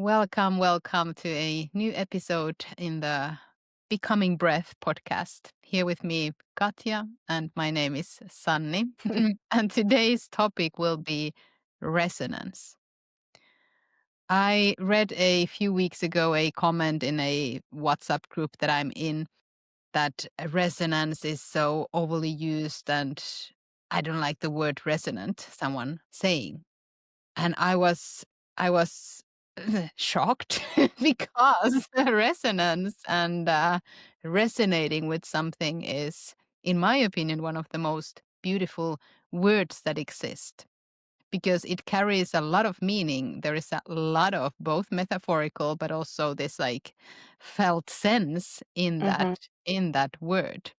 Welcome to a new episode in the Becoming Breath podcast. Here with me, Katja, and my name is Sanni. And today's topic will be resonance. I read a few weeks ago a comment in a WhatsApp group that I'm in that resonance is so overly used and I don't like the word resonant, someone saying. And I was shocked because resonance and resonating with something is, in my opinion, one of the most beautiful words that exist because it carries a lot of meaning. There is a lot of both metaphorical but also this like felt sense in that Mhm. in that word.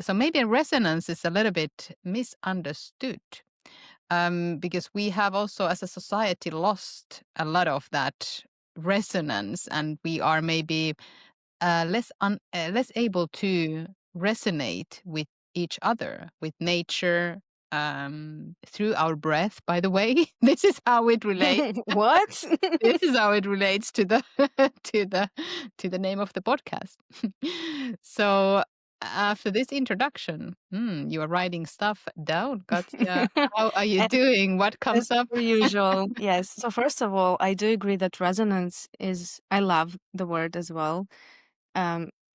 So maybe resonance is a little bit misunderstood because we have also, as a society, lost a lot of that resonance, and we are maybe less able to resonate with each other, with nature, through our breath. By the way, this is how it relates. What? This is how it relates to the to the to the name of the podcast. So after this introduction, you are writing stuff down, Katja. How are you And doing? What as comes up? per usual, yes. So first of all, I do agree that resonance is I love the word as well.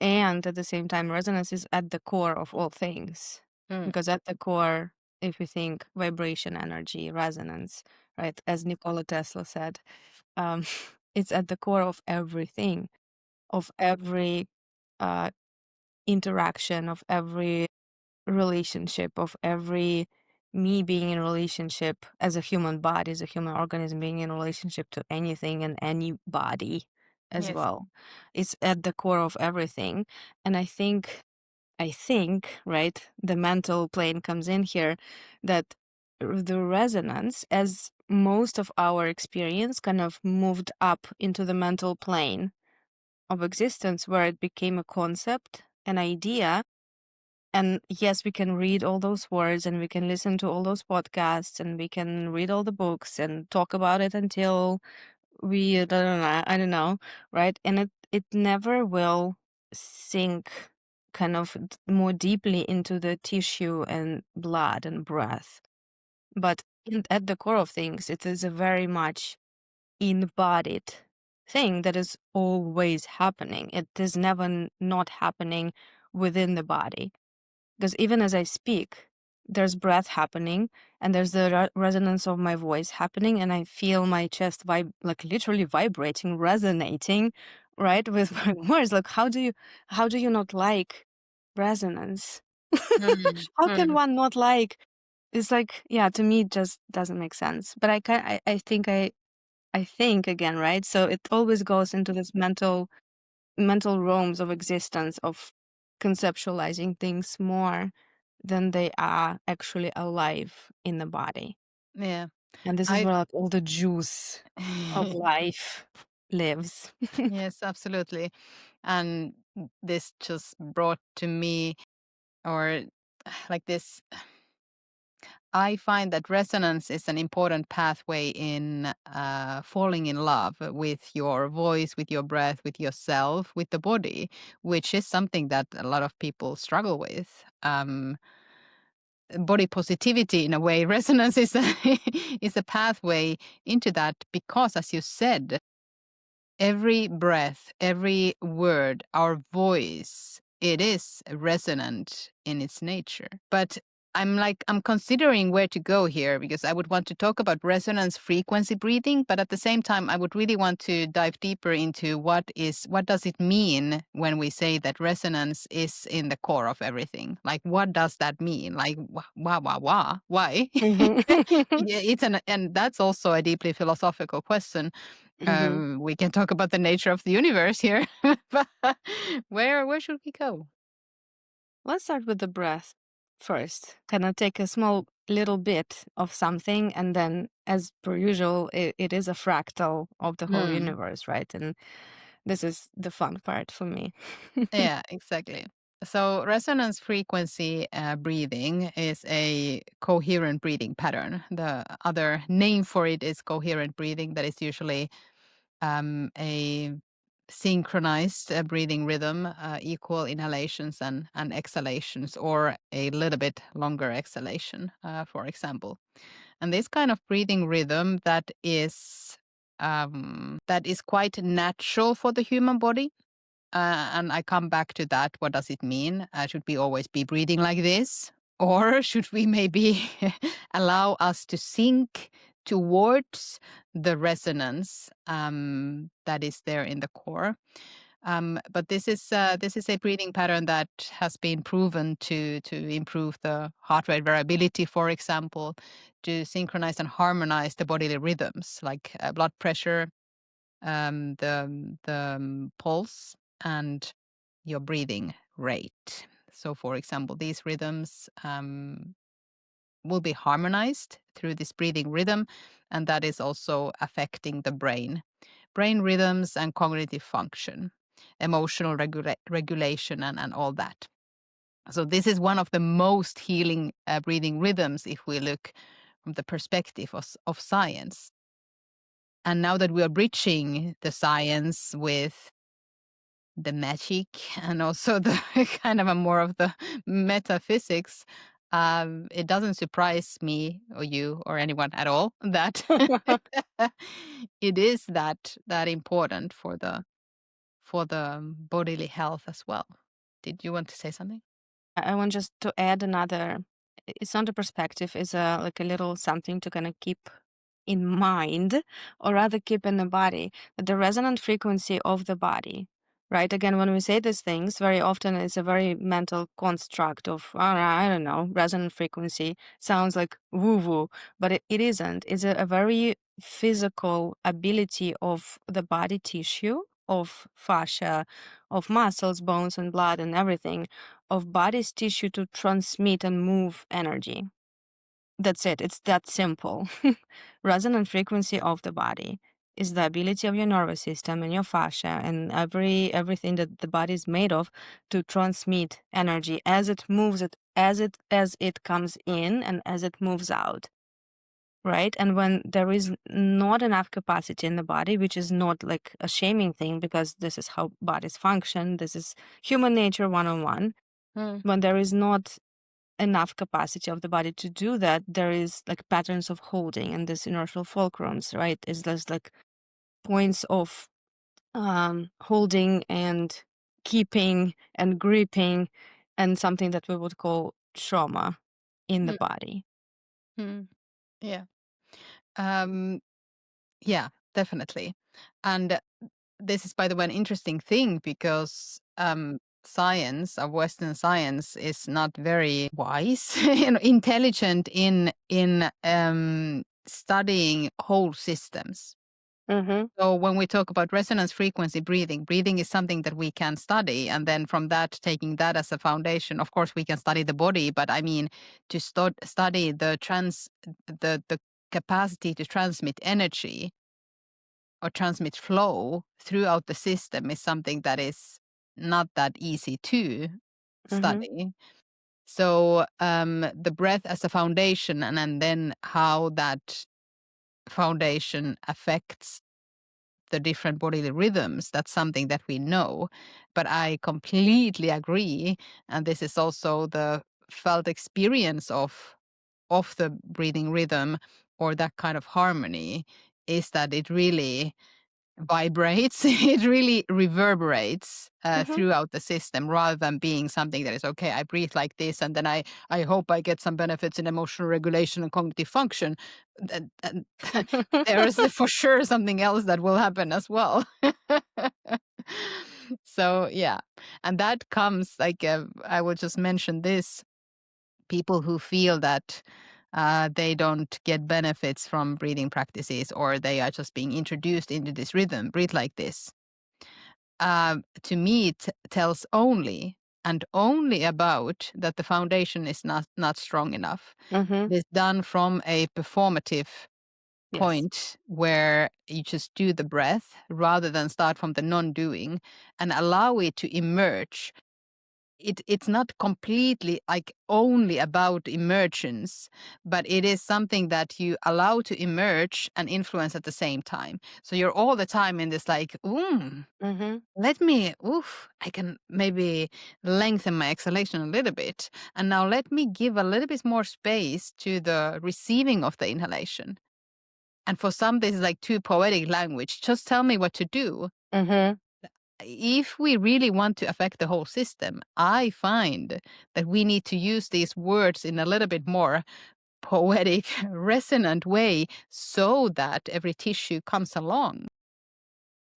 And at the same time, resonance is at the core of all things. Mm, Because at the core, if you think vibration, energy, resonance, right, as Nikola Tesla said, um, it's at the core of everything, of every uh, interaction, of every relationship, of every me being in relationship as a human body, as a human organism being in relationship to anything and anybody as yes. well. It's at the core of everything. And I think, right, the mental plane comes in here that the resonance, as most of our experience kind of moved up into the mental plane of existence where it became a concept, an idea. And yes, we can read all those words and we can listen to all those podcasts and we can read all the books and talk about it until I don't know, right? And it never will sink kind of more deeply into the tissue and blood and breath. But at the core of things, it is a very much embodied thing that is always happening. It is never not happening within the body because even as I speak, there's breath happening and there's the resonance of my voice happening, and I feel my chest like literally vibrating, resonating, right, with my words. Like, how do you not like resonance? Mm, How can mm, one not like? It's like, yeah, to me, it just doesn't make sense. But I think again, right? So it always goes into this mental realms of existence of conceptualizing things more than they are actually alive in the body. yeah. And this is I where like all the juice of life lives. yes, absolutely. And this just brought to me, or like this, I find that resonance is an important pathway in falling in love with your voice, with your breath, with yourself, with the body, which is something that a lot of people struggle with. Body positivity, in a way, resonance is is a pathway into that because, as you said, every breath, every word, our voice, it is resonant in its nature. But I'm considering where to go here because I would want to talk about resonance frequency breathing, but at the same time I would really want to dive deeper into what does it mean when we say that resonance is in the core of everything? Like what does that mean? Like why? Mhm. Yeah, and that's also a deeply philosophical question. Mhm. We can talk about the nature of the universe here, but where should we go? Let's start with the breath first. Kind of take a small little bit of something, and then, as per usual, it is a fractal of the whole Mm, universe, right? And this is the fun part for me. yeah, exactly. So resonance frequency breathing is a coherent breathing pattern. The other name for it is coherent breathing. That is usually a synchronized breathing rhythm, equal inhalations and exhalations, or a little bit longer exhalation, for example. And this kind of breathing rhythm that is quite natural for the human body. And I come back to that. What does it mean? Should we always be breathing like this? Or should we maybe allow us to sink towards the resonance that is there in the core? But this is a breathing pattern that has been proven to improve the heart rate variability, for example, to synchronize and harmonize the bodily rhythms like blood pressure, the pulse, and your breathing rate. So, for example, these rhythms will be harmonized through this breathing rhythm, and that is also affecting the brain rhythms and cognitive function, emotional regulation, and all that. So, this is one of the most healing breathing rhythms if we look from the perspective of science. And now that we are bridging the science with the magic and also the kind of a more of the metaphysics, it doesn't surprise me or you or anyone at all that it is that important for the bodily health as well. Did you want to say something? I want just to add another. It's not a perspective. It's a like a little something to kind of keep in mind, or rather keep in the body. That the resonant frequency of the body, right? Again, when we say these things, very often it's a very mental construct of I don't know. Resonant frequency sounds like woo woo, but it isn't. It's a very physical ability of the body tissue, of fascia, of muscles, bones, and blood, and everything, of body's tissue to transmit and move energy. That's it. It's that simple. Resonant frequency of the body is the ability of your nervous system and your fascia and everything that the body is made of to transmit energy as it moves it as it comes in and as it moves out. Right. And when there is not enough capacity in the body, which is not like a shaming thing because this is how bodies function, this is human nature 101. Mm, When there is not enough capacity of the body to do that, there is like patterns of holding and this inertial fulcrums, right? Is there's like points of holding and keeping and gripping and something that we would call trauma in the mm, body. mm. Yeah. Um, yeah, definitely. And this is, by the way, an interesting thing because science, Western science, is not very wise, intelligent in studying whole systems. Mm-hmm. So when we talk about resonance frequency breathing is something that we can study, and then from that, taking that as a foundation, of course, we can study the body. But I mean, to study the capacity to transmit energy or transmit flow throughout the system is something that is not that easy to Mm-hmm. study. So the breath as a foundation, and then how that foundation affects the different bodily rhythms, that's something that we know. But I completely agree, and this is also the felt experience of the breathing rhythm or that kind of harmony, is that it really vibrates, it really reverberates Mm-hmm. throughout the system rather than being something that is, okay, I breathe like this and then I hope I get some benefits in emotional regulation and cognitive function. And there is for sure something else that will happen as well. So, yeah. And that comes like, I will just mention this, people who feel that they don't get benefits from breathing practices, or they are just being introduced into this rhythm, breathe like this. To me, it tells only and only about that the foundation is not strong enough. Mm-hmm. It is done from a performative Yes. point where you just do the breath rather than start from the non-doing and allow it to emerge it's not completely like only about emergence, but it is something that you allow to emerge and influence at the same time. So you're all the time in this like, Mm-hmm. let me, I can maybe lengthen my exhalation a little bit. And now let me give a little bit more space to the receiving of the inhalation. And for some, this is like too poetic language. Just tell me what to do. Mm-hmm. If we really want to affect the whole system, I find that we need to use these words in a little bit more poetic, resonant way so that every tissue comes along.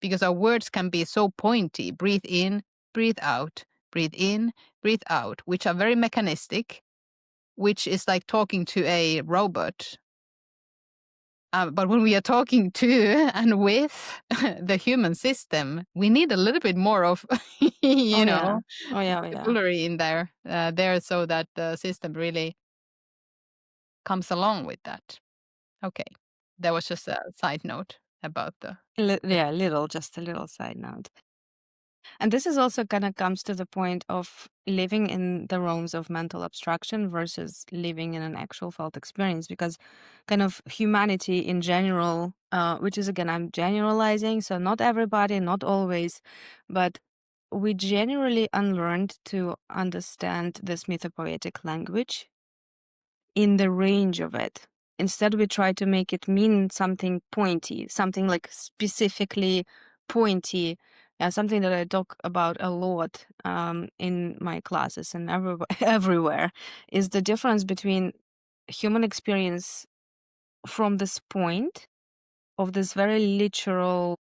Because our words can be so pointy, breathe in, breathe out, breathe in, breathe out, which are very mechanistic, which is like talking to a robot. But when we are talking to and with the human system, we need a little bit more of, Oh yeah. Oh yeah. Oh yeah. vocabulary in there so that the system really comes along with that. Okay, that was just a side note about the. Yeah, little, just a little side note. And this is also kind of comes to the point of living in the realms of mental abstraction versus living in an actual felt experience, because kind of humanity in general, which is again, I'm generalizing, so not everybody, not always, but we generally unlearned to understand this mythopoetic language in the range of it. Instead, we try to make it mean something pointy, something like specifically pointy, something that I talk about a lot in my classes and everywhere is the difference between human experience from this point of this very literal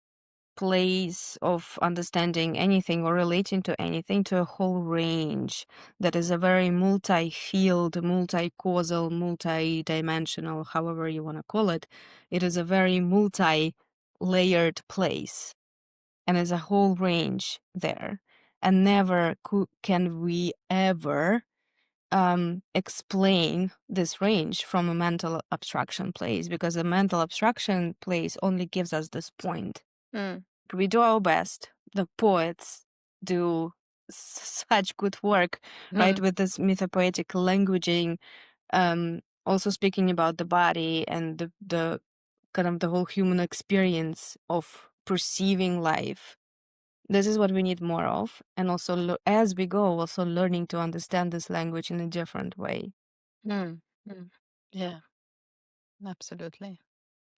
place of understanding anything or relating to anything to a whole range that is a very multi-field, multi-causal, multi-dimensional, however you want to call it. It is a very multi-layered place and there's a whole range there. And never can we ever explain this range from a mental abstraction place, because the mental abstraction place only gives us this point. Mm, We do our best. The poets do such good work, right, mm, with this mythopoetic languaging, also speaking about the body and the kind of the whole human experience of perceiving life. This is what we need more of, and also as we go, also learning to understand this language in a different way. mm, mm. Yeah, absolutely.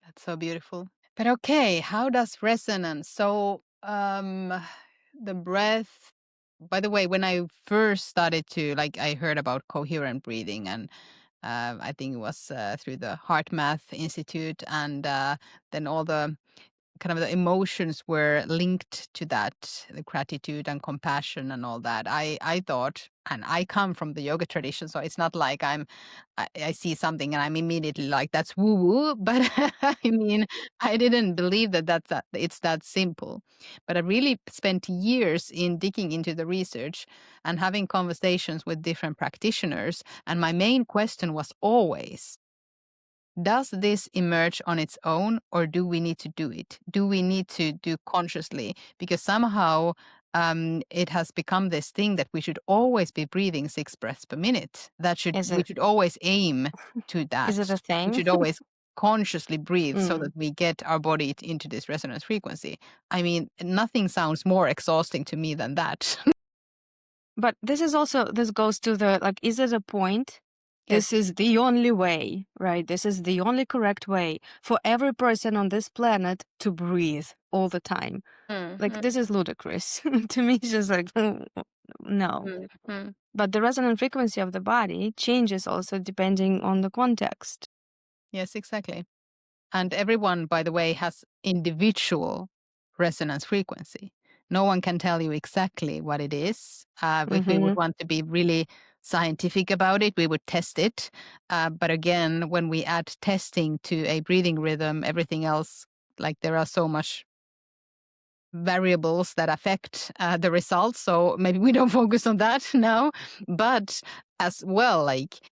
That's so beautiful. But okay, how does resonance? So, the breath. By the way, when I first started to like, I heard about coherent breathing, and I think it was through the Heart Math Institute, and then all the kind of the emotions were linked to that, the gratitude and compassion and all that. I thought, and I come from the yoga tradition, so it's not like I see something and I'm immediately like that's woo woo. But I mean, I didn't believe that it's that simple. But I really spent years in digging into the research and having conversations with different practitioners. And my main question was always, does this emerge on its own, or do we need to do it? Do we need to do consciously? Because somehow it has become this thing that we should always be breathing 6 breaths per minute. Is We it should always aim to is it a that. We thing? should always consciously breathe so Mm. that we get our body into this resonance frequency. I mean, nothing sounds more exhausting to me than that. But this is also, this goes to the like, is it a point? This Yes. is the only way, right? This is the only correct way for every person on this planet to breathe all the time. Mm, Like, mm, this is ludicrous. To me, it's just like, no. mm, mm. But the resonant frequency of the body changes also depending on the context. Yes, exactly. And everyone, by the way, has individual resonance frequency. No one can tell you exactly what it is. If we would Mm-hmm. want to be really scientific about it, we would test it. But again, when we add testing to a breathing rhythm, everything else, like there are so much variables that affect the results. So maybe we don't focus on that now. But as well, like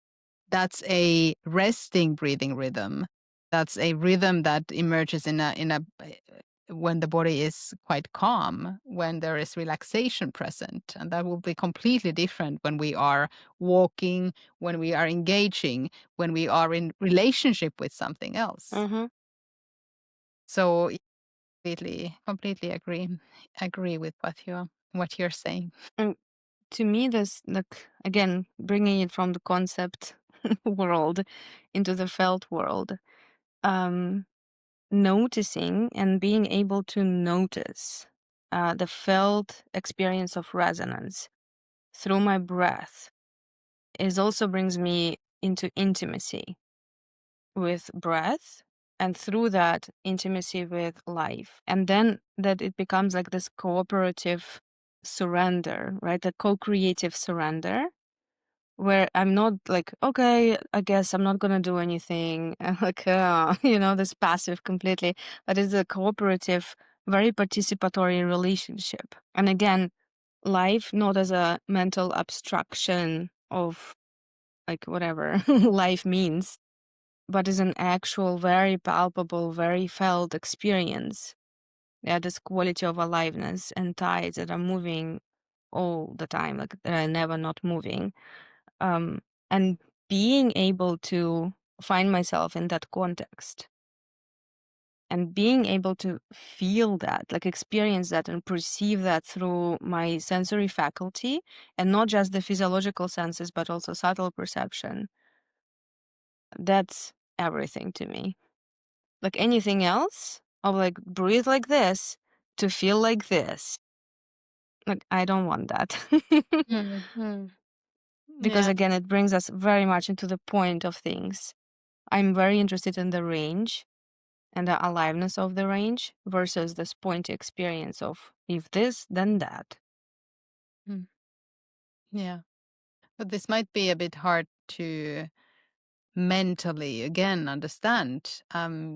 that's a resting breathing rhythm. That's a rhythm that emerges in a when the body is quite calm, when there is relaxation present. And that will be completely different when we are walking, when we are engaging, when we are in relationship with something else. Mm-hmm. So completely agree with what you're saying. And to me, this, like, again, bringing it from the concept world into the felt world, um, noticing and being able to notice the felt experience of resonance through my breath is also brings me into intimacy with breath, and through that intimacy with life, and then that it becomes like this cooperative surrender, right? The co-creative surrender, where I'm not like, okay, I guess I'm not gonna do anything, and like, this passive completely, but it's a cooperative, very participatory relationship. And again, life not as a mental abstraction of like whatever life means, but is an actual, very palpable, very felt experience. Yeah, this quality of aliveness and tides that are moving all the time, like that are never not moving. Um, and being able to find myself in that context and being able to feel that, like experience that and perceive that through my sensory faculty, and not just the physiological senses, but also subtle perception. That's everything to me. Like anything else, of like breathe like this to feel like this. Like I don't want that. Mm. Because Yeah. again, it brings us very much into the point of things. I'm very interested in the range and the aliveness of the range versus this pointy experience of if this, then that. Mm. Yeah. But this might be a bit hard to mentally again understand,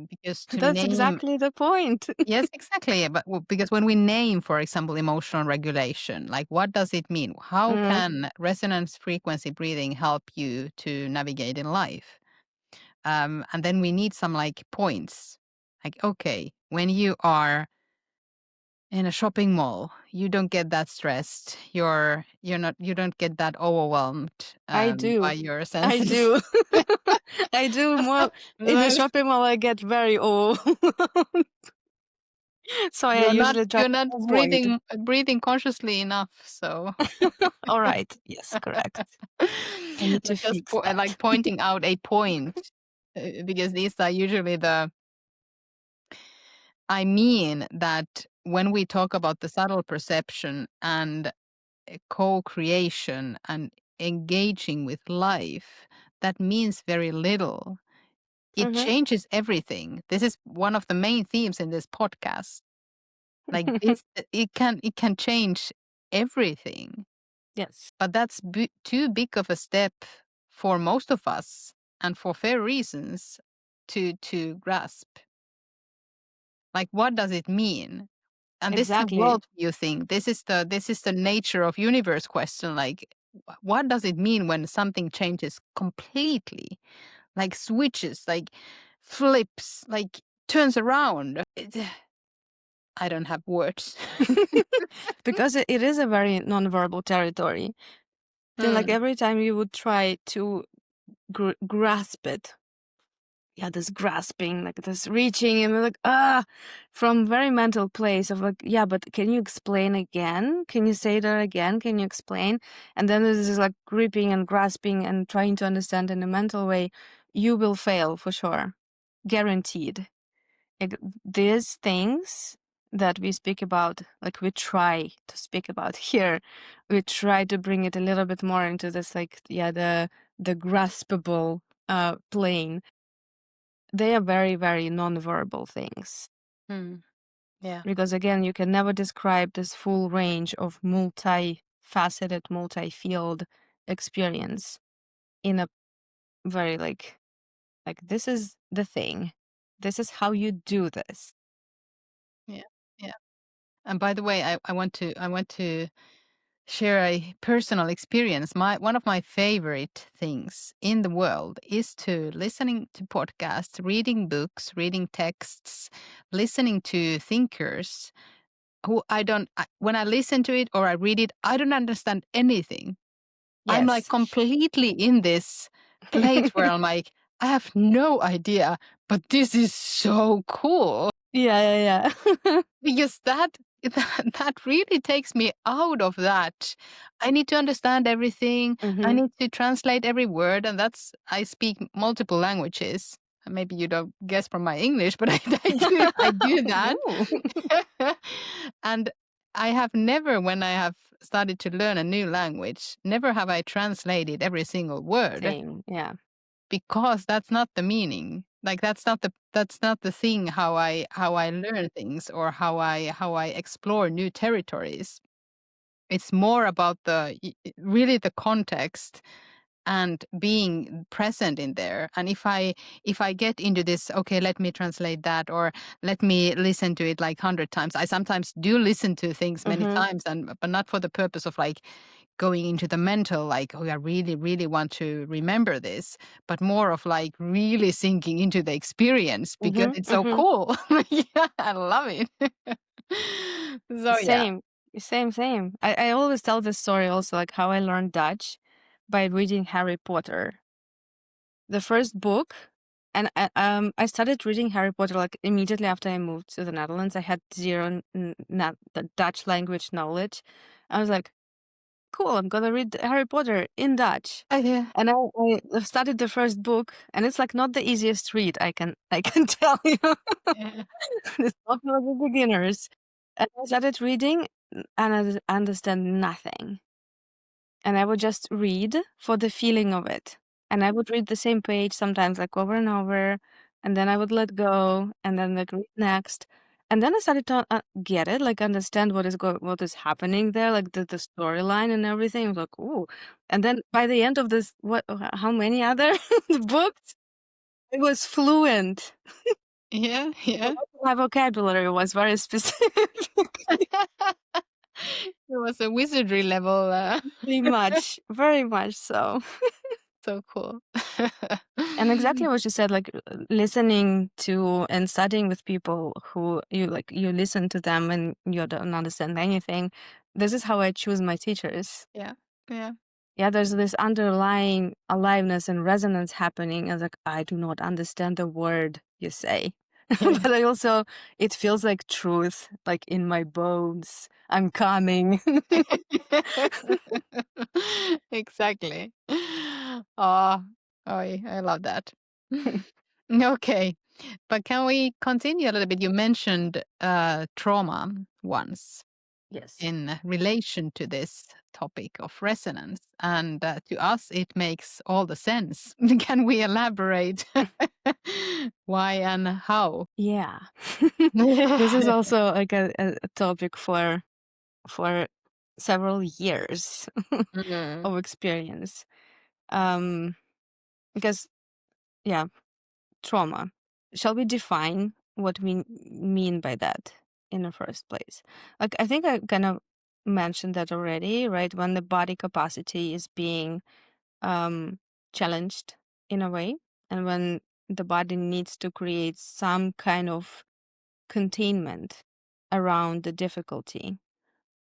because to That's name. exactly the point. Yes, exactly. But because when we name, for example, emotional regulation, like what does it mean? How Mm, can resonance frequency breathing help you to navigate in life? And then we need some like points. Like, okay, when you are in a shopping mall, you don't get that stressed. You don't get that overwhelmed I by do. your I senses. do. I do more in the Right? shopping mall. I get very old, so I usually try You're to not avoid. breathing consciously enough. So All right. Yes, correct. I need to like just fix that. like pointing out a point, because these are usually the. I mean that when we talk about the subtle perception and co-creation and engaging with life, that means very little. It Mm-hmm. changes everything. This is one of the main themes in this podcast. Like this, it can change everything. Yes, But that's too big of a step for most of us, and for fair reasons, to grasp. Like, what does it mean? And this is a exactly. worldview thing. This is the nature of universe question. Like, what does it mean when something changes completely? Like switches, like flips, like turns around. I don't have words. Because it is a very nonverbal territory. Then, like Mm, every time you would try to grasp it, yeah, this grasping, like this reaching, and like from very mental place of like, yeah, but can you explain again? Can you say that again? Can you explain? And then there's this like gripping and grasping and trying to understand in a mental way. You will fail for sure, guaranteed. Like these things that we speak about, like we try to speak about here, we try to bring it a little bit more into this, like, yeah, the graspable plane. They are very, very non-verbal things. mm, yeah. Because again, you can never describe this full range of multi-faceted, multi-field experience in a very like this is the thing. This is how you do this. Yeah. Yeah. And by the way, I want to share a personal experience. One of my favorite things in the world is to listening to podcasts, reading books, reading texts, listening to thinkers who when I listen to it or I read it, I don't understand anything. I'm like Yes. completely in this place where I'm like, I have no idea, but this is so cool. Yeah. Because that really takes me out of that. I need to understand everything. I Mm-hmm. need to translate every word, and I speak multiple languages. Maybe you don't guess from my English, but I do that. Ooh. And I have never, when I have started to learn a new language, never have I translated every single word, Same. Yeah. because that's not the meaning. Like that's not the thing how I learn things or how I explore new territories. It's more about really the context and being present in there. And if I get into this, okay, let me translate that, or let me listen to it like 100 times. I sometimes do listen to things many Mm-hmm. times, but not for the purpose of like going into the mental, like, oh, I really, really want to remember this, but more of like really sinking into the experience because Mm-hmm. it's so Mm-hmm. cool. Yeah, I love it. So yeah. Same. Same. I always tell this story also, like how I learned Dutch by reading Harry Potter. The first book, and I started reading Harry Potter like immediately after I moved to the Netherlands. I had zero not the Dutch language knowledge. I was like, cool, I'm gonna read Harry Potter in Dutch. Yeah. And I started the first book, and it's like not the easiest read, I can tell you. Yeah. It's not for the beginners. And I started reading, and I understand nothing. And I would just read for the feeling of it. And I would read the same page sometimes like over and over, and then I would let go, and then like read next. And then I started to get it, like understand what is happening there, like the storyline and everything. I was like, ooh. And then by the end of this, how many other books? I was fluent. Yeah. Yeah. My vocabulary was very specific. It was a wizardry level. Very much so. So cool. And exactly what you said, like listening to and studying with people who you listen to them and you don't understand anything. This is how I choose my teachers. Yeah. Yeah. Yeah, there's this underlying aliveness and resonance happening. I was like, I do not understand the word you say. Yeah. But it feels like truth, like in my bones. I'm coming. Exactly. Oh, I love that. Okay. But can we continue a little bit? You mentioned trauma once Yes. in relation to this topic of resonance. And to us, it makes all the sense. Can we elaborate why and how? Yeah. This is also like a topic for several years Mm. of experience. Um, because yeah, trauma. Shall we define what we mean by that in the first place? Like I think I kind of mentioned that already, right? When the body capacity is being um challenged in a way, and when the body needs to create some kind of containment around the difficulty,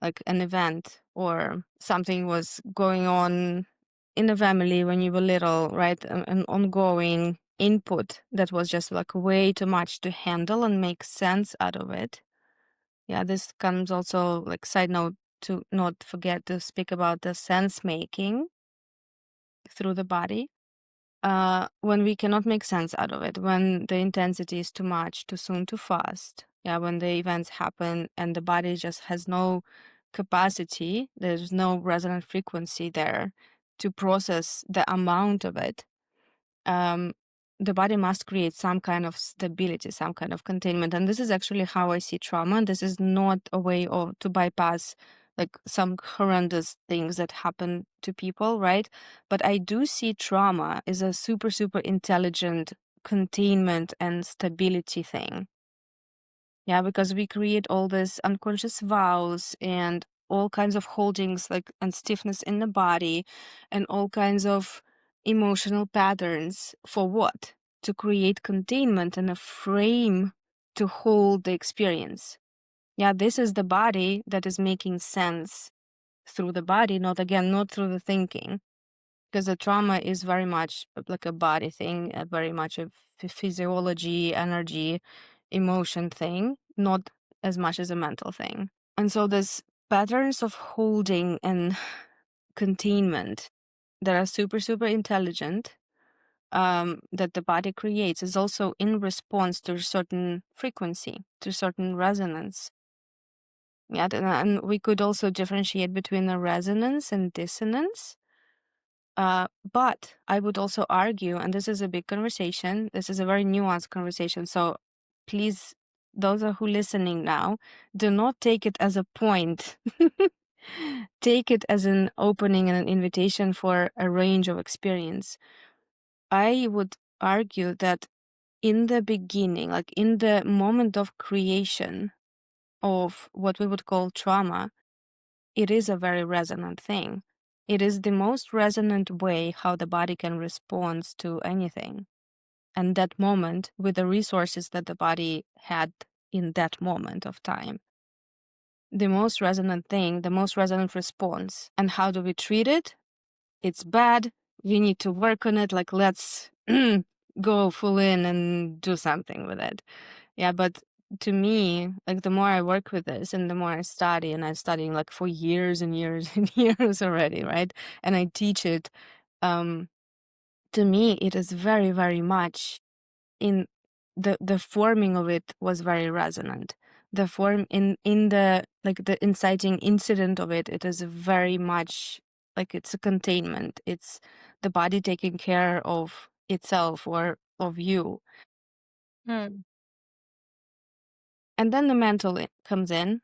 like an event or something was going on in the family when you were little, right? An ongoing input that was just like way too much to handle and make sense out of it. Yeah, this comes also like side note to not forget to speak about the sense making through the body. When we cannot make sense out of it, when the intensity is too much, too soon, too fast. Yeah, when the events happen and the body just has no capacity, there's no resonant frequency there to process the amount of it. um, the body must create some kind of stability, some kind of containment. And this is actually how I see trauma. And this is not a way of to bypass like some horrendous things that happen to people, right? But I do see trauma as a super, super intelligent containment and stability thing. Yeah, because we create all these unconscious vows and all kinds of holdings like and stiffness in the body and all kinds of emotional patterns. For what? To create containment and a frame to hold the experience. Yeah, this is the body that is making sense through the body, not through the thinking, because the trauma is very much like a body thing, very much a physiology, energy, emotion thing, not as much as a mental thing. And so this patterns of holding and containment that are super, super intelligent, that the body creates, is also in response to a certain frequency, to certain resonance. Yeah, and we could also differentiate between the resonance and dissonance. But I would also argue, and this is a big conversation, this is a very nuanced conversation. So please, those who are listening now, do not take it as a point. Take it as an opening and an invitation for a range of experience. I would argue that in the beginning, like in the moment of creation of what we would call trauma, it is a very resonant thing. It is the most resonant way how the body can respond to anything. And that moment, with the resources that the body had in that moment of time, the most resonant thing, the most resonant response. And how do we treat it? It's bad. We need to work on it. Like, let's go full in and do something with it. Yeah, but to me, like the more I work with this and the more I study, and I'm studying like for years and years and years already, right? And I teach it, to me, it is very, very much in the forming of it was very resonant. The form in the like the inciting incident of it is very much like it's a containment. It's the body taking care of itself or of you. Mm. And then the mental comes in.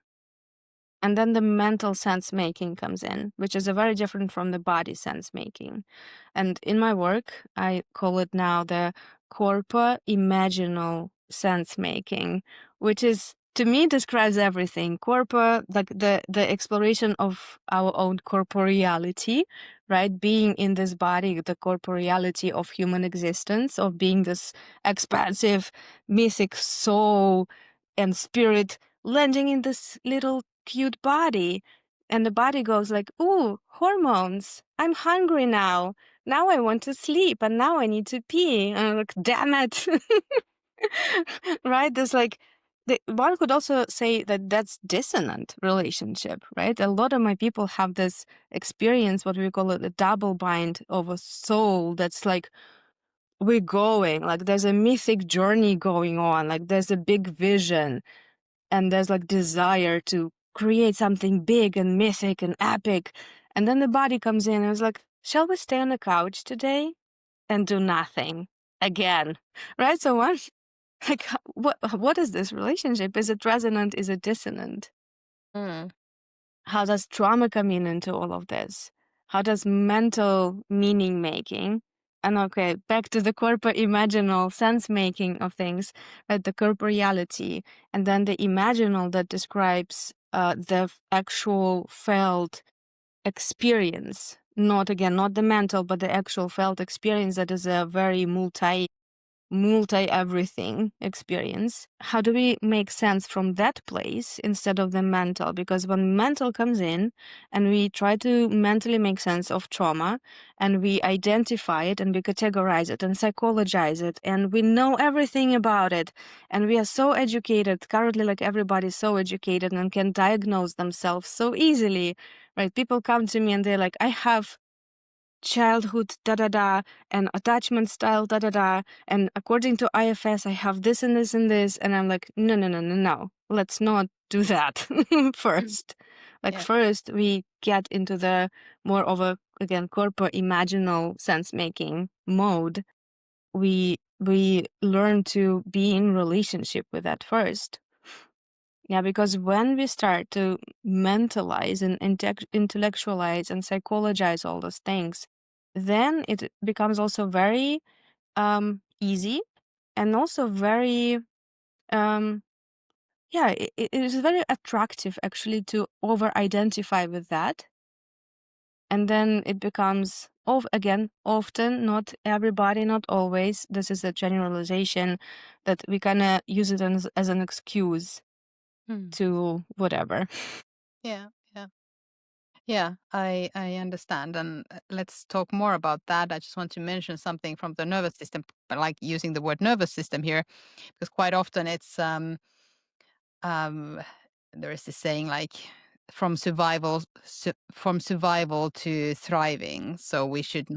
And then the mental sense making comes in, which is a very different from the body sense making. And in my work, I call it now the corpora imaginal sense making, which is to me describes everything. Corpora, like the exploration of our own corporeality, right? Being in this body, the corporeality of human existence, of being this expansive, mythic soul and spirit landing in this little cute body. And the body goes like, ooh, hormones. I'm hungry now. Now I want to sleep and now I need to pee. And I'm like, damn it. Right? There's like, one could also say that that's dissonant relationship, right? A lot of my people have this experience, what we call it a double bind of a soul that's like, we're going, like there's a mythic journey going on, like there's a big vision and there's like desire to create something big and mythic and epic. And then the body comes in and is like, shall we stay on the couch today and do nothing again? Right? So what, like, what is this relationship? Is it resonant? Is it dissonant? Mm. How does trauma come in into all of this? How does mental meaning making, and okay, back to the corpora imaginal sense making of things, the corporeality, and then the imaginal that describes the actual felt experience, not the mental, but the actual felt experience that is a very multi everything experience. How do we make sense from that place instead of the mental? Because when mental comes in and we try to mentally make sense of trauma and we identify it and we categorize it and psychologize it and we know everything about it and we are so educated currently, like everybody's so educated and can diagnose themselves so easily, right? People come to me and they're like, I have childhood da da da and attachment style da da da, and according to IFS I have this and this and this, and I'm like, no no no no no, let's not do that. Mm. First, like Yeah. first we get into the more of a, again, corporate imaginal sense making mode. We learn to be in relationship with that first. Yeah, because when we start to mentalize and intellectualize and psychologize all those things, then it becomes also very easy and also very yeah, it is very attractive actually to over-identify with that. And then it becomes, again, often, not everybody, not always. This is a generalization that we kind of use it as an excuse Mm. to whatever. Yeah, yeah. Yeah, I understand. And let's talk more about that. I just want to mention something from the nervous system, but like using the word nervous system here, because quite often it's um there is this saying like from survival to thriving. So we should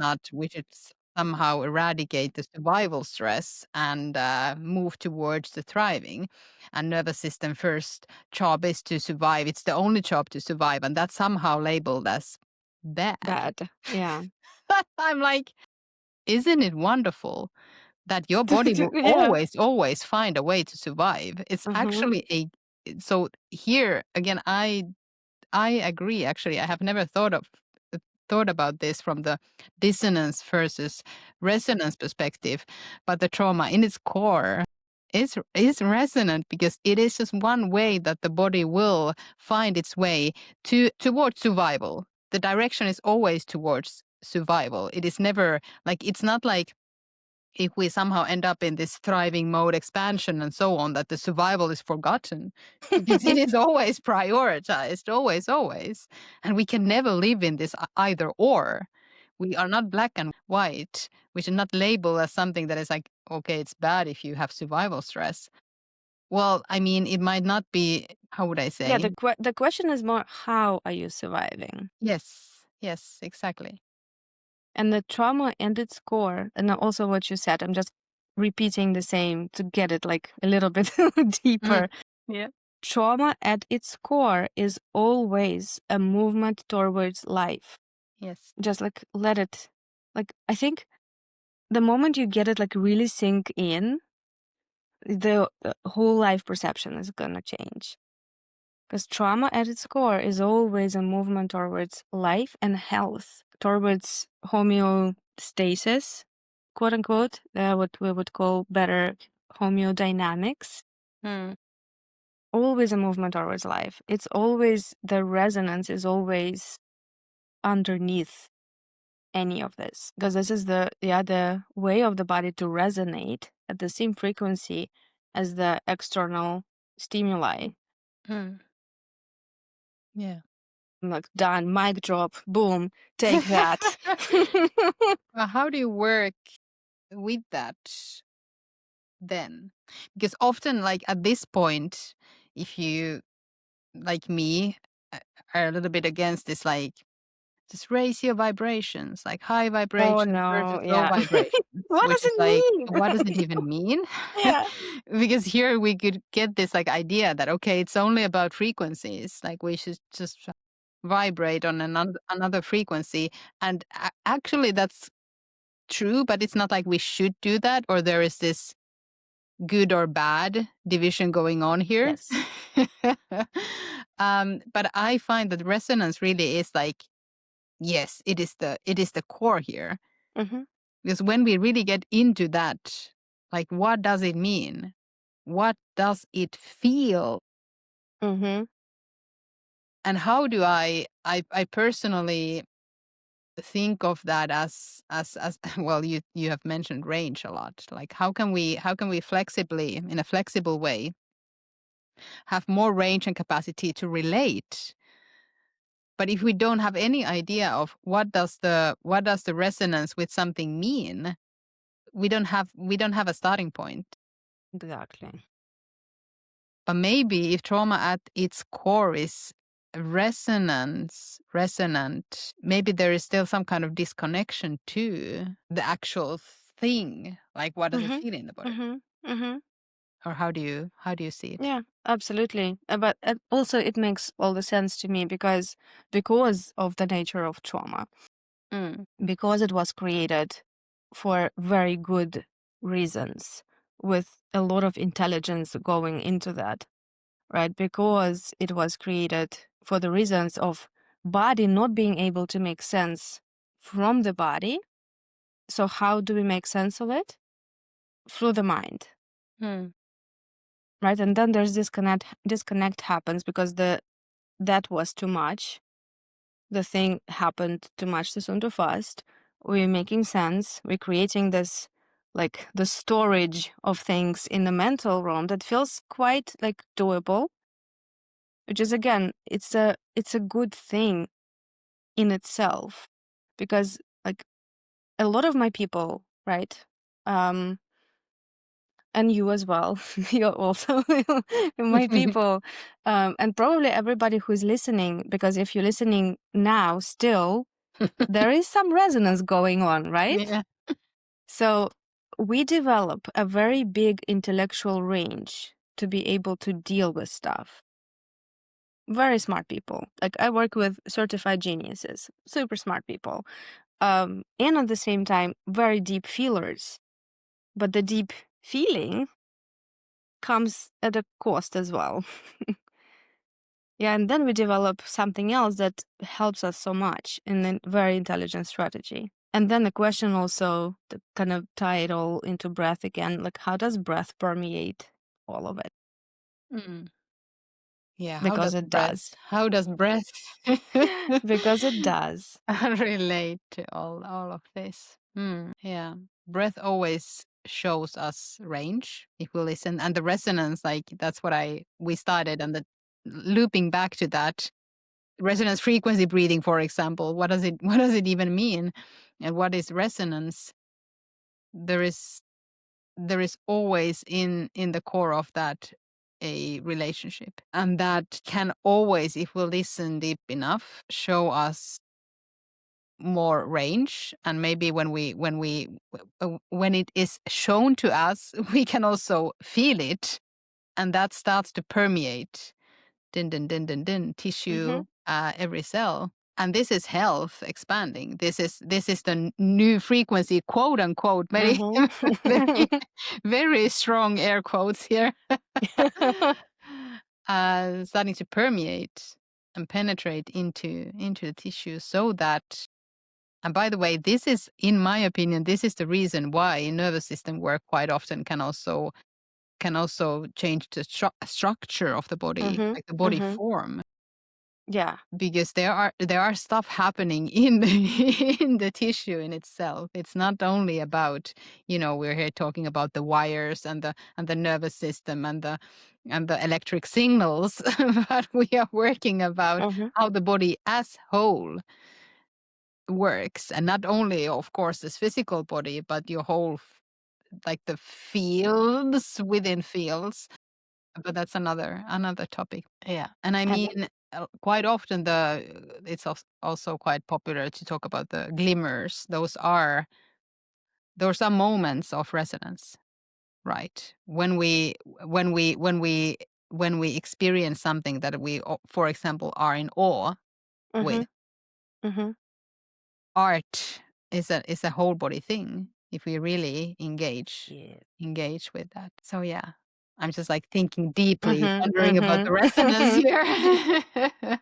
somehow eradicate the survival stress and move towards the thriving. And nervous system first job is to survive. It's the only job to survive, and that's somehow labeled as bad. Bad. Yeah. I'm like, isn't it wonderful that your body will Yeah. always find a way to survive? It's Mm-hmm. actually a so here again, I agree. Actually, I have never thought about this from the dissonance versus resonance perspective, but the trauma in its core is resonant because it is just one way that the body will find its way towards survival. The direction is always towards survival. It is never like it's not like if we somehow end up in this thriving mode expansion and so on, that the survival is forgotten because it is always prioritized, always. And we can never live in this either or. We are not black and white. We should not label as something that is like, okay, it's bad if you have survival stress. Well, I mean, it might not be, how would I Yeah, say? the question is more, how are you surviving? Yes, exactly. And the trauma and its core, and also what you said, I'm just repeating the same to get it like a little bit Mm. deeper. Yeah. Trauma at its core is always a movement towards life. Yes. Just like let it, like, I think the moment you get it like really sink in, the whole life perception is gonna change. Because trauma at its core is always a movement towards life and health, towards homeostasis, quote unquote, what we would call better homeodynamics. Mm. Always a movement towards life. It's always the resonance is always underneath any of this, because this is the other way of the body to resonate at the same frequency as the external stimuli. Mm. Yeah. I'm like, done, mic drop, boom, take that. How do you work with that then? Because often, like at this point, if you, like me, uh, are a little bit against this, like just raise your vibrations, like high Oh vibrations versus no, low yeah. vibrations, What which does is it like, mean? what does it even mean? Yeah. Because here we could get this like idea that, okay, it's only about frequencies, like we should just vibrate on another frequency. And actually, that's true, but it's not like we should do that, or there is this good or bad division going on here. Yes. But I find that resonance really is like, yes, it is the core here. Mm-hmm. Because when we really get into that, like what does it mean? What does it feel? Mm-hmm. And how do I personally think of that as well, you have mentioned range a lot. Like how can we flexibly, in a flexible way, have more range and capacity to relate? But if we don't have any idea of what does the resonance with something mean, we don't have a starting point. Exactly. But maybe if trauma at its core is resonant, maybe there is still some kind of disconnection to the actual thing. Like what does it Mm-hmm. feel in the body? Mm-hmm. Mm-hmm. Or how do you see it? Yeah, absolutely. But also it makes all the sense to me because of the nature of trauma, Mm. because it was created for very good reasons, with a lot of intelligence going into that, right? Because it was created for the reasons of body not being able to make sense from the body. So how do we make sense of it? Through the mind. Mm. right? And then there's disconnect happens because that was too much. The thing happened too much too soon too fast. We're making sense. We're creating this, like, the storage of things in the mental realm that feels quite like doable, which is, again, it's a good thing in itself, because, like, a lot of my people, right, um and you as well, you're also my people, and probably everybody who's listening, because if you're listening now still, there is some resonance going on, right? Yeah. So we develop a very big intellectual range to be able to deal with stuff. Very smart people. Like, I work with certified geniuses, super smart people. And at the same time, very deep feelers. But the deep feeling comes at a cost as well. Yeah, and then we develop something else that helps us so much in a very intelligent strategy. And then the question also to kind of tie it all into breath again, like, how does breath permeate all of it? Mm. Yeah, Because it does. how does breath Because it does. relate to all of this? Yeah. Breath always shows us range if we listen, and the resonance, like that's what I we started, and the looping back to that resonance frequency breathing, for example. What does it even mean? And what is resonance? There is there is always in the core of that a relationship, and that can always, if we listen deep enough, show us more range. And maybe when it is shown to us, we can also feel it, and that starts to permeate din din din din din Mm-hmm. tissue, every cell. And this is health expanding. This is the new frequency, quote unquote, very very Mm-hmm. very strong air quotes here. Starting to permeate and penetrate into the tissue, so that, and by the way, this is, in my opinion, this is the reason why nervous system work quite often can also change the structure of the body, Mm-hmm. like the body Mm-hmm. form, Yeah. because there are stuff happening in the in the tissue in itself. It's not only about, we're here talking about the wires and the nervous system and the electric signals, but we are working about Mm-hmm. how the body as whole works, and not only, of course, this physical body, but your whole like the fields within fields. But that's another topic. Yeah. And I And mean, quite often it's also quite popular to talk about the glimmers. Those are moments of resonance, right? When we experience something that we, for example, are in awe mm-hmm. with. Mm-hmm. Art is a whole body thing if we really engage Yeah. engage with that. So yeah, I'm just like thinking deeply, Mm-hmm. wondering about the resonance Mm-hmm. here.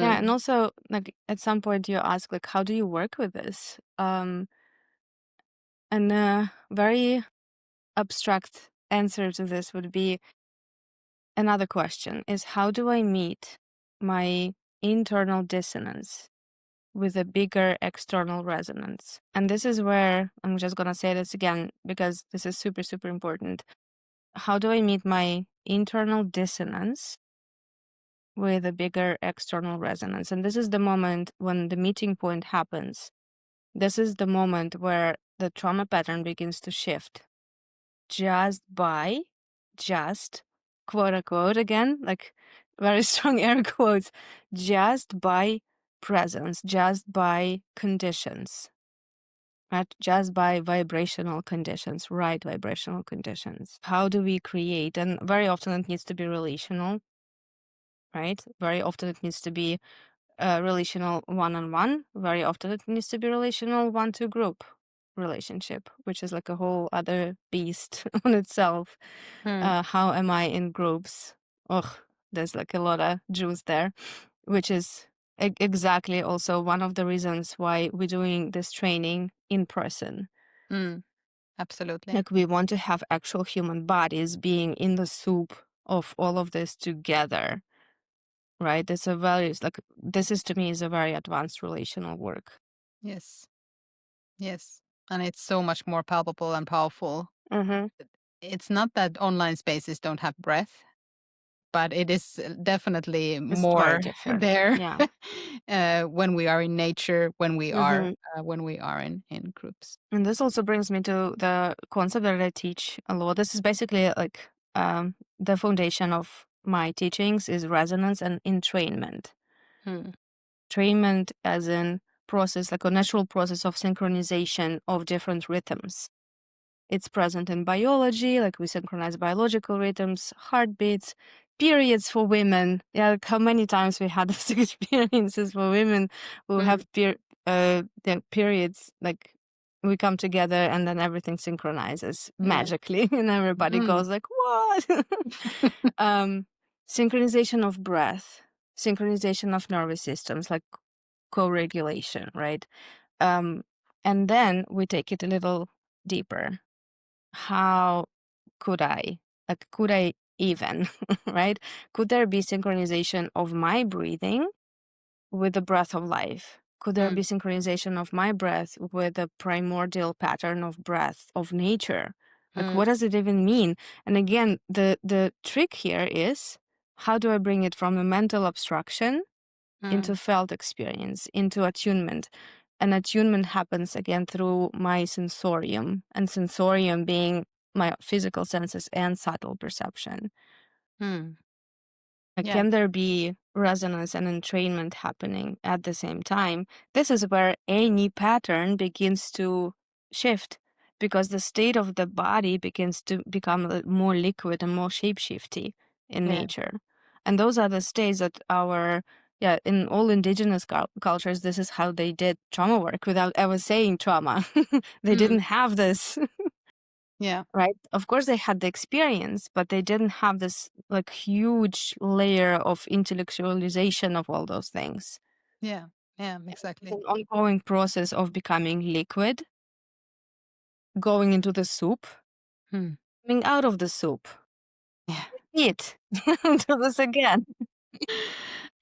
Yeah, and Mm, also, like, at some point you ask, like, how do you work with this? And a very abstract answer to this would be, another question is, how do I meet my internal dissonance with a bigger external resonance? And this is where I'm just gonna say this again because this is super, super important. How do I meet my internal dissonance with a bigger external resonance? And this is the moment when the meeting point happens. This is the moment where the trauma pattern begins to shift just by, just, quote unquote, again, like, very strong air quotes, just by presence, just by conditions, right? Just by vibrational conditions, right vibrational conditions. How do we create? And very often it needs to be relational, right? Very often it needs to be relational one-on-one. Very often it needs to be relational one-to group relationship, which is like a whole other beast on itself. mm, How am I in groups? Ugh, there's like a lot of juice there, which is exactly also one of the reasons why we're doing this training in person. mm. Absolutely. Like, we want to have actual human bodies being in the soup of all of this together, right? It's a very, it's like, this is to me is a very advanced relational work. Yes. Yes. And it's so much more palpable and powerful. Mm-hmm. It's not that online spaces don't have breath, but it is definitely It's very more different. there Yeah. when we are in nature, Mm-hmm. when we are in groups. And this also brings me to the concept that I teach a lot. This is basically like the foundation of my teachings is resonance and entrainment. Hmm. Entrainment as in process, like a natural process of synchronization of different rhythms. It's present in biology, like we synchronize biological rhythms, heartbeats, periods for women. Yeah, like how many times we had those experiences for women who Hmm. have their periods, like we come together and then everything synchronizes Yeah. magically and everybody Mm. goes like, what? um, Synchronization of breath, synchronization of nervous systems, like co-regulation, right? Um, and then we take it a little deeper. How could I? Like, could I even, right? Could there be synchronization of my breathing with the breath of life? Could there be Mm. synchronization of my breath with the primordial pattern of breath of nature? Like, Mm. what does it even mean? And again, the trick here is how do I bring it from a mental abstraction into Mm. felt experience, into attunement? And attunement happens again through my sensorium, and sensorium being my physical senses and subtle perception. Mm. Yeah. Can there be resonance and entrainment happening at the same time? This is where any pattern begins to shift because the state of the body begins to become more liquid and more shapeshifty in Yeah. nature. And those are the states that yeah, in all indigenous cultures, this is how they did trauma work without ever saying trauma. They Mm. didn't have this. Yeah. Right? Of course, they had the experience, but they didn't have this like huge layer of intellectualization of all those things. Yeah. Yeah. It's Exactly. an ongoing process of becoming liquid, going into the soup, Mm. coming out of the soup. Yeah. Eat. Do this again.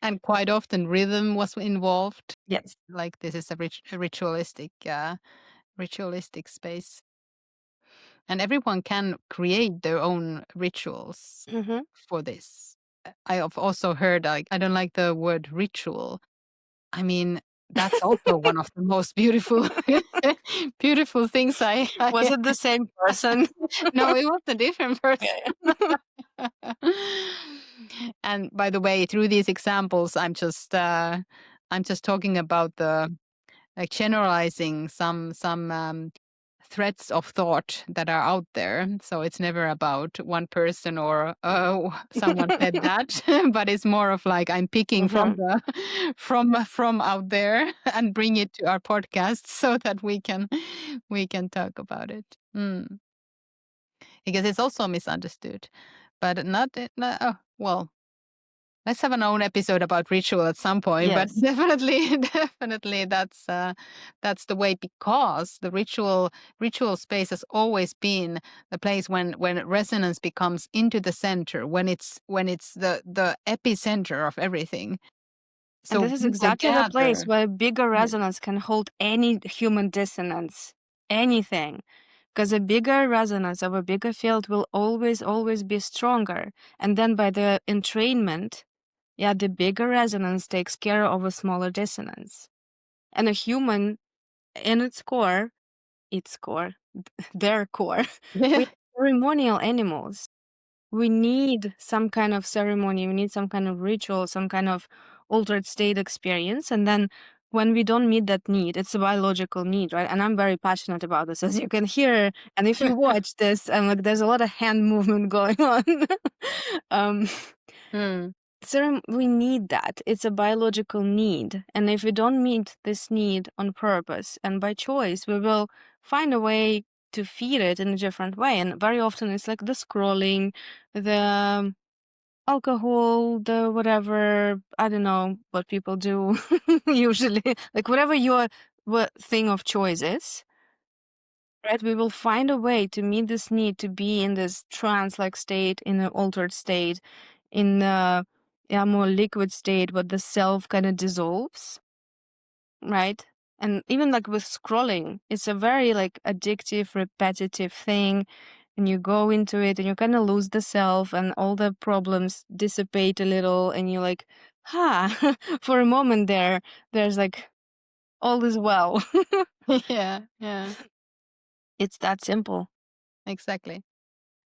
And quite often rhythm was involved. Yes. Like this is a ritualistic space, and everyone can create their own rituals Mm-hmm. for this. I have also heard, like, I don't like the word ritual. I mean, that's also one of the most beautiful beautiful things I Was it the same person? no, it was a different person. Okay. And by the way, through these examples, I'm just talking about the like generalizing some threads of thought that are out there. So it's never about one person or oh, someone said that, but it's more of like I'm picking from Mm-hmm. the from out there and bring it to our podcast so that we can talk about it. Mm. Because it's also misunderstood, but oh, well, let's have an own episode about ritual at some point, but Yes. definitely, definitely that's the way because the ritual space has always been the place when resonance becomes into the center, when it's the epicenter of everything. And So this is people exactly the place gather. where bigger Yeah. resonance can hold any human dissonance, anything. Because a bigger resonance of a bigger field will always, always be stronger. And then by the entrainment, yeah, the bigger resonance takes care of a smaller dissonance. And a human, in its core, their core, we are ceremonial animals. We need some kind of ceremony, we need some kind of ritual, some kind of altered state experience. And then when we don't meet that need, it's a biological need, right? And I'm very passionate about this, as you can hear. And if you watch this, and like there's a lot of hand movement going on. um, Mm. we need that. It's a biological need. And if we don't meet this need on purpose and by choice, we will find a way to feed it in a different way. And very often it's like the scrolling, the alcohol, the whatever, I don't know what people do usually, like whatever your what thing of choice is, right? We will find a way to meet this need to be in this trance-like state, in an altered state, in a more liquid state, where the self kind of dissolves, right? And even like with scrolling, it's a very like addictive, repetitive thing. And you go into it and you kind of lose the self and all the problems dissipate a little and you're like, for a moment there's like all is well. Yeah, yeah, It's that simple. exactly.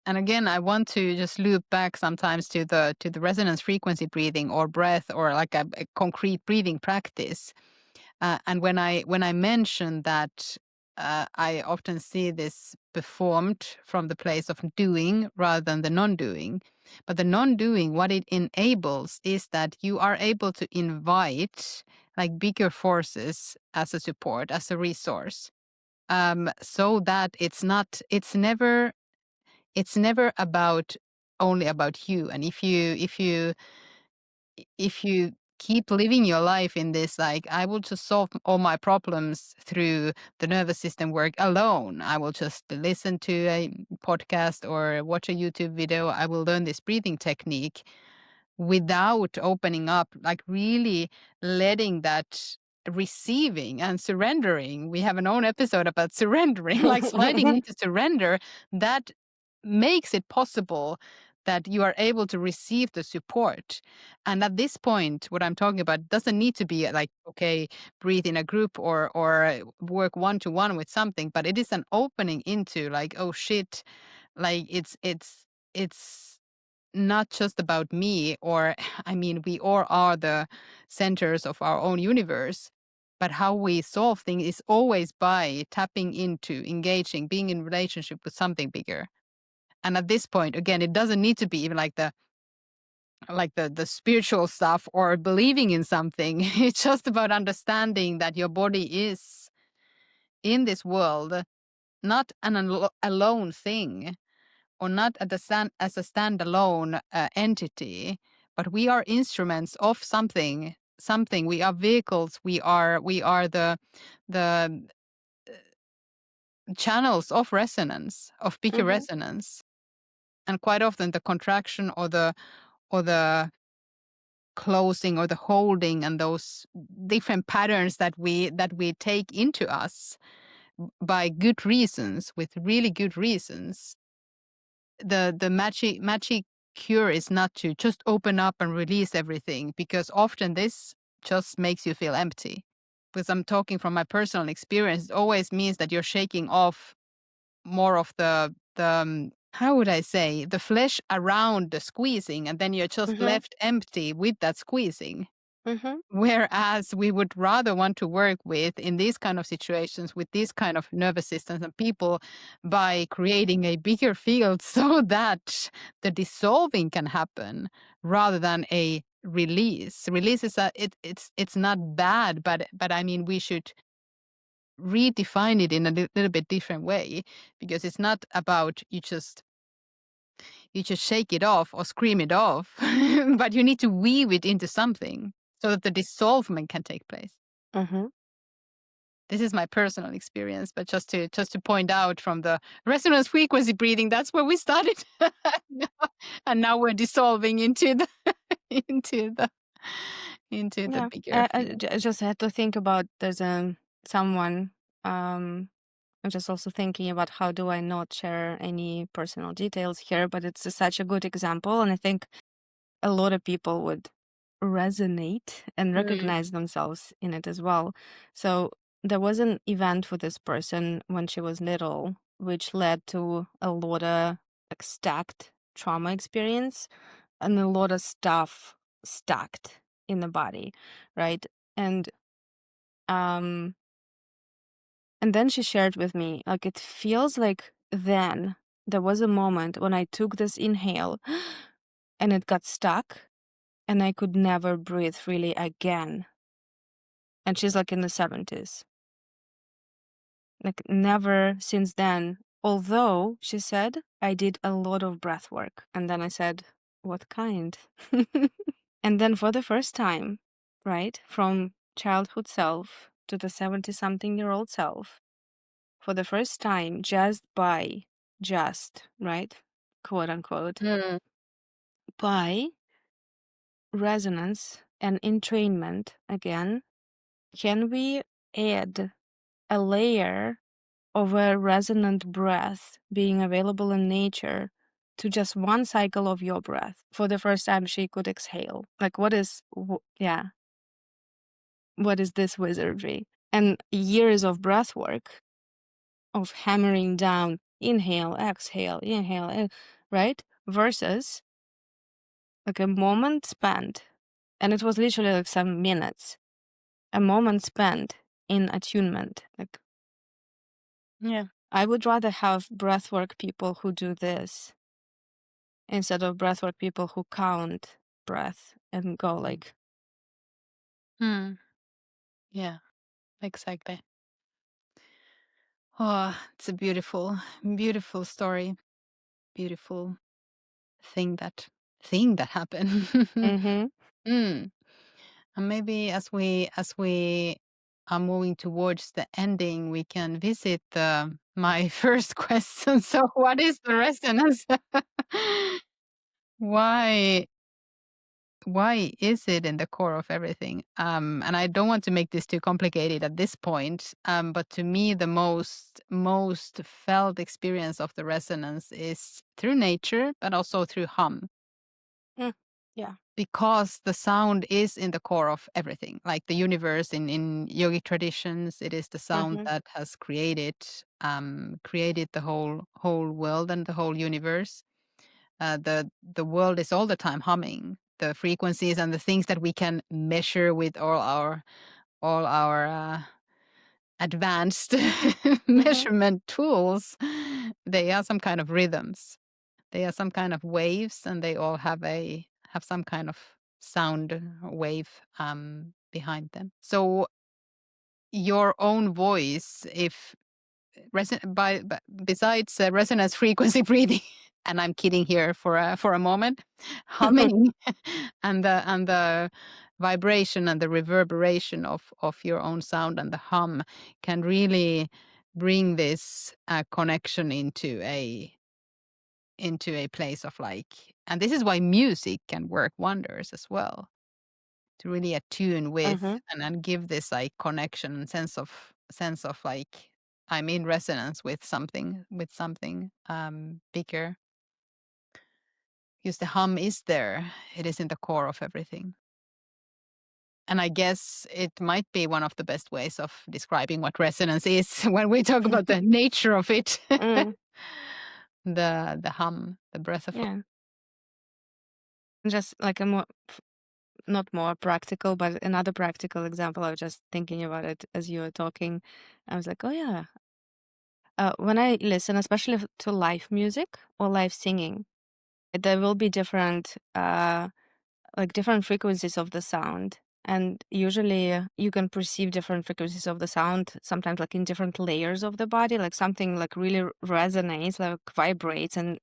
And again, I want to just loop back sometimes to the resonance frequency breathing or breath or like a concrete breathing practice. And when I mention that, I often see this performed from the place of doing rather than the non-doing. But the non-doing, what it enables is that you are able to invite like bigger forces as a support, as a resource, so that it's never about only about you. And if you keep living your life in this, like, I will just solve all my problems through the nervous system work alone, I will just listen to a podcast or watch a YouTube video, I will learn this breathing technique without opening up, like really letting that receiving and surrendering. We have an own episode about surrendering, like sliding into surrender. That makes it possible that you are able to receive the support. And at this point, what I'm talking about doesn't need to be like, okay, breathe in a group or work one to one with something, but it is an opening into like, oh shit, like it's not just about me, or I mean, we all are the centers of our own universe. But how we solve things is always by tapping into, engaging, being in relationship with something bigger. And at this point, again, it doesn't need to be even like the spiritual stuff or believing in something. It's just about understanding that your body is in this world, not an alone thing, or not at as a standalone entity, but we are instruments of something. Something. We are vehicles. We are the channels of resonance, of bigger Hmm. resonance. And quite often the contraction or the closing or the holding and those different patterns that we take into us by good reasons, with really good reasons, the magic cure is not to just open up and release everything, because often this just makes you feel empty. Because I'm talking from my personal experience, it always means that you're shaking off more of the how would I say, the flesh around the squeezing, and then you're just Hmm. left empty with that squeezing. Hmm. Whereas we would rather want to work with, in these kind of situations, with these kind of nervous systems and people, by creating a bigger field so that the dissolving can happen rather than a release. Release is it's not bad, but I mean, we should redefine it in a little bit different way, because it's not about you just shake it off or scream it off, but you need to weave it into something so that the dissolvement can take place. Hmm. This is my personal experience, but just to point out from the resonance frequency breathing, that's where we started. And now we're dissolving into the into the into the Yeah. bigger field. I just had to think about there's someone. Um, I'm just also thinking about how do I not share any personal details here, but it's such a good example, and I think a lot of people would resonate and Mm. recognize themselves in it as well. So there was an event for this person when she was little, which led to a lot of like stacked trauma experience and a lot of stuff stacked in the body, right? And um and then she shared with me, like, it feels like then there was a moment when I took this inhale and it got stuck and I could never breathe freely again. And she's like in the 70s. Like, never since then. Although, she said, I did a lot of breath work. And then I said, what kind? And then for the first time, right, from childhood self to the 70 something year old self, for the first time just, right? Quote unquote, Mm. by resonance and entrainment again, can we add a layer of a resonant breath being available in nature to just one cycle of your breath? For the first time, she could exhale. Like, what is this wizardry? And years of breath work, of hammering down, inhale, right? Versus like a moment spent, and it was literally like some minutes, a moment spent in attunement. Like, Yeah. I would rather have breathwork people who do this instead of breathwork people who count breath and go like, Mm. Yeah. Exactly. Oh, it's a beautiful, beautiful story. Beautiful thing that happened. mm-hmm, Mm. And maybe as we are moving towards the ending, we can visit my first question. So, what is the resonance? why why is it in the core of everything? And I don't want to make this too complicated at this point. But to me, the most felt experience of the resonance is through nature, but also through hum, mm, yeah, because the sound is in the core of everything. Like the universe in yogic traditions, it is the sound mm-hmm, that has created the whole world and the whole universe. The world is all the time humming. The frequencies and the things that we can measure with all our advanced mm-hmm, measurement tools, they are some kind of rhythms. They are some kind of waves, and they all have some kind of sound wave behind them. So your own voice, if besides resonance frequency breathing, and I'm kidding here for a moment, humming and the vibration and the reverberation of your own sound and the hum can really bring this connection into a place of like, and this is why music can work wonders as well, to really attune with mm-hmm. and give this like connection and sense of like I'm in resonance with something bigger, because the hum is there. It is in the core of everything. And I guess it might be one of the best ways of describing what resonance is when we talk about the nature of it. Mm, The hum, the breath of. yeah. Just like a not more practical, but another practical example. I was just thinking about it as you were talking. I was like, oh yeah. When I listen, especially to live music or live singing, there will be different like different frequencies of the sound, and usually you can perceive different frequencies of the sound sometimes like in different layers of the body, like something like really resonates, like vibrates, and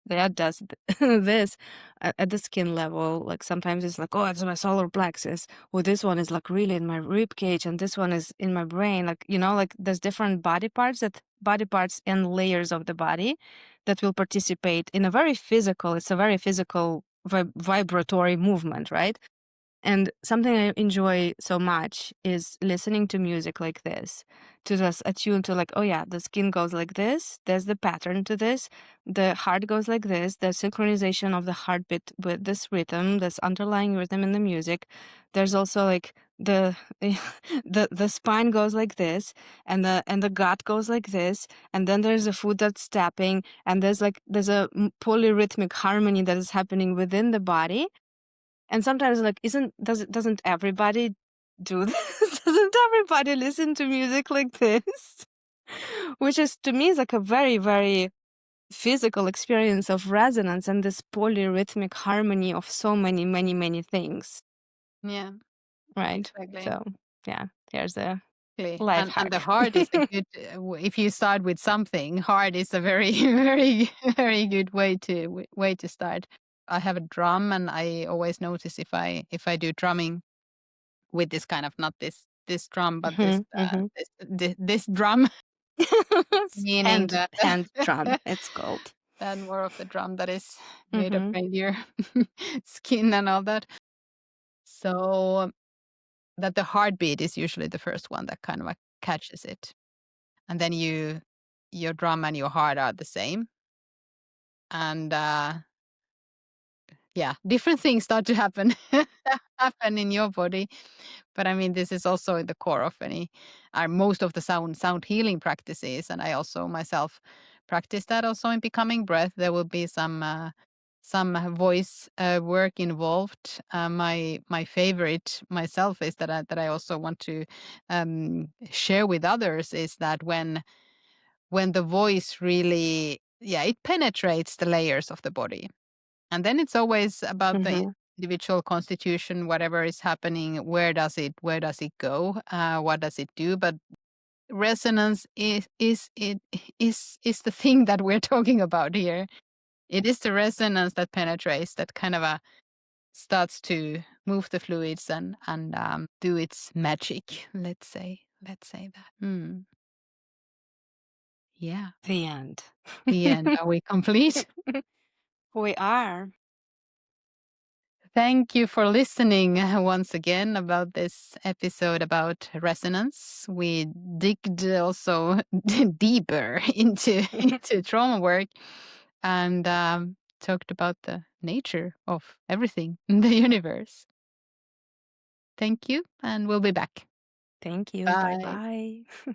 that does this at the skin level. Like sometimes it's like, oh, it's my solar plexus, or this one is like really in my rib cage, and this one is in my brain. Like, like there's different body parts and layers of the body that will participate in a very physical, it's a very physical vibratory movement, right? And something I enjoy so much is listening to music like this, to just attune to like, oh yeah, the skin goes like this, there's the pattern to this, the heart goes like this, the synchronization of the heartbeat with this rhythm, this underlying rhythm in the music. There's also like the the spine goes like this, and the gut goes like this, and then there's a foot that's tapping, and there's a polyrhythmic harmony that is happening within the body. And sometimes like doesn't everybody do this? Doesn't everybody listen to music like this? Which is to me is like a very, very physical experience of resonance and this polyrhythmic harmony of so many, many, many things. Yeah, Right. exactly. So yeah, here's a Exactly. life And the hack. heart is a good if you start with something, heart is a very very very good way to start. I have a drum, and I always notice if I do drumming with this kind of, not this drum, but this Hmm, hmm. this drum. meaning And that hand drum, it's called. that more of the drum that is made of Mhm. reindeer skin and all that. So that the heartbeat is usually the first one that kind of like catches it. And then your drum and your heart are the same. And yeah, different things start to happen happen in your body. But I mean, this is also in the core of any most of the sound healing practices. And I also myself practice that also in becoming breath. There will be some voice work involved. My favorite myself is that I also want to share with others is that when the voice really, yeah, it penetrates the layers of the body. And then it's always about the Mhm. individual constitution, whatever is happening, where does it go? What does it do? But resonance is the thing that we're talking about here. It is the resonance that penetrates, that kind of starts to move the fluids and do its magic. Let's say that. Yeah. The end. The end. Are we complete? We are. Thank you for listening once again about this episode about resonance. We digged also deeper into trauma work and talked about the nature of everything in the universe. Thank you, and we'll be back. Thank you. Bye. Bye-bye.